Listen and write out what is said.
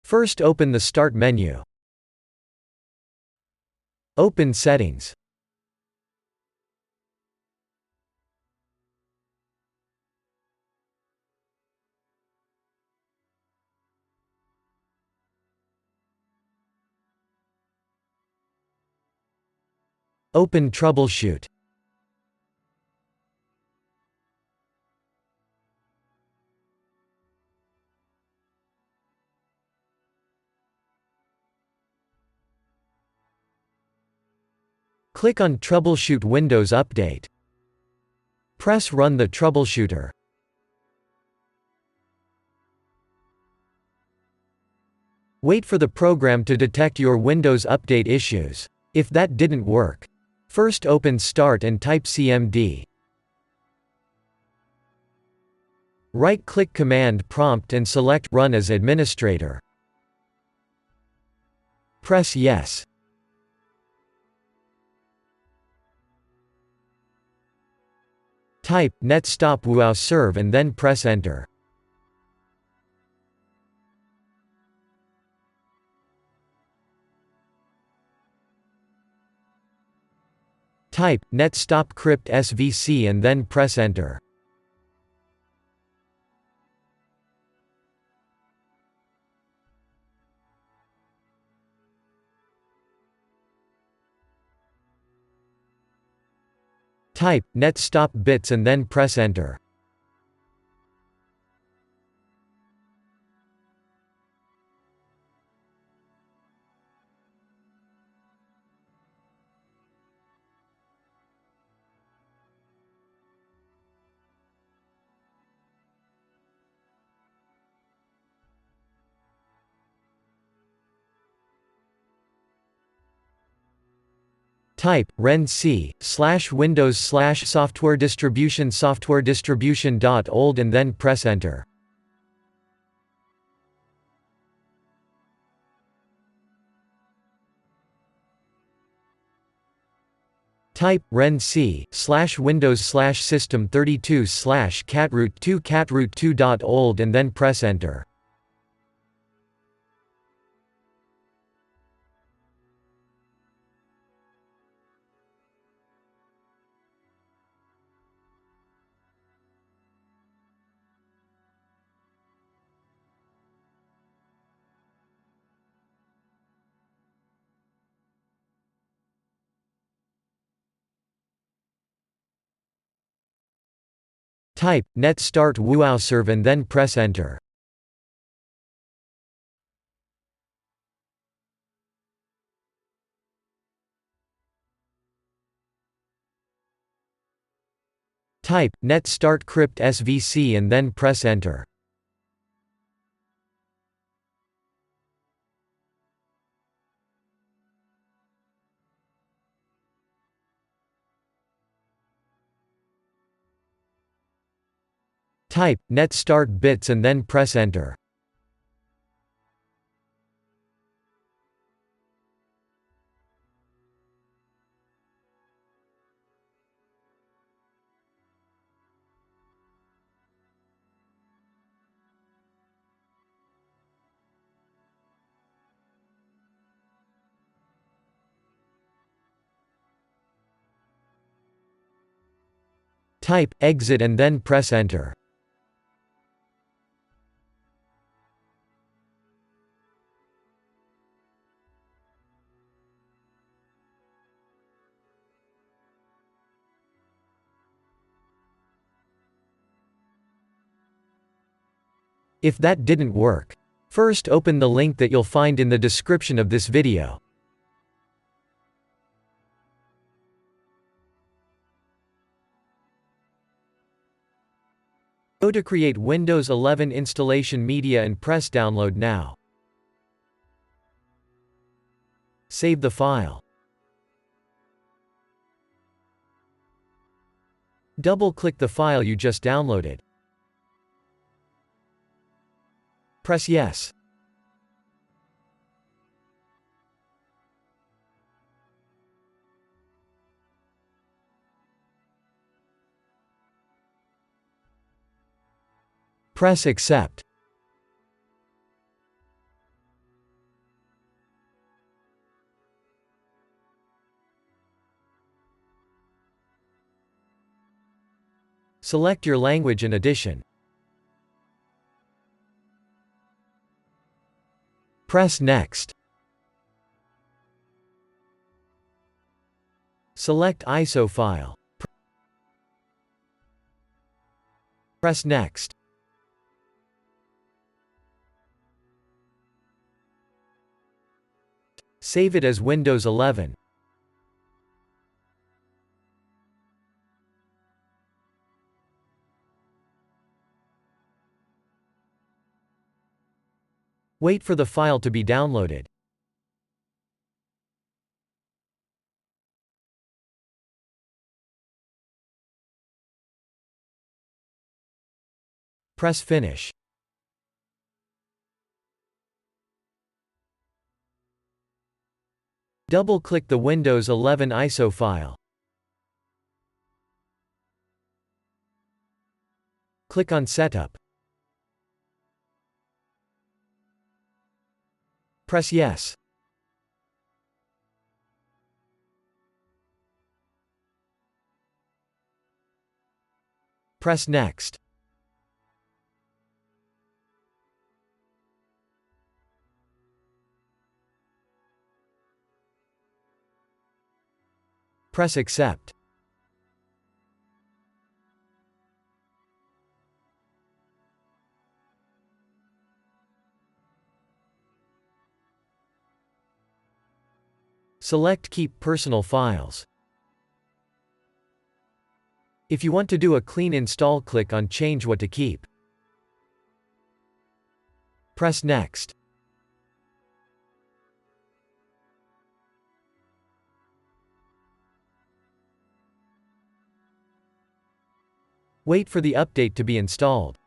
First open the Start menu. Open Settings. Open Troubleshoot. Click on Troubleshoot Windows Update. Press Run the troubleshooter. Wait for the program to detect your Windows Update issues. If that didn't work, first open Start and type cmd. Right-click Command Prompt and select Run as Administrator. Press Yes. Type netstop huawei and then press Enter. Type netstop crypt svc and then press Enter. Type netstop bits and then press Enter. Type renc/windows/software distribution.old and then press Enter. Type renc/windows/system32/catroot2catroot2.old and then press Enter. Type netstart huawei and then press Enter. Type netstart crypt svc and then press Enter. Type netstart bits and then press Enter. Type exit and then press Enter. If that didn't work, first open the link that you'll find in the description of this video. Go to Create Windows 11 Installation Media and press Download Now. Save the file. Double-click the file you just downloaded. Press Yes. Press Accept. Select your language and edition. Press Next. Select ISO file. Press Next. Save it as Windows 11. Wait for the file to be downloaded. Press Finish. Double-click the Windows 11 ISO file. Click on Setup. Press Yes. Press Next. Press Accept. Select Keep Personal Files. If you want to do a clean install, click on Change What to Keep. Press Next. Wait for the update to be installed.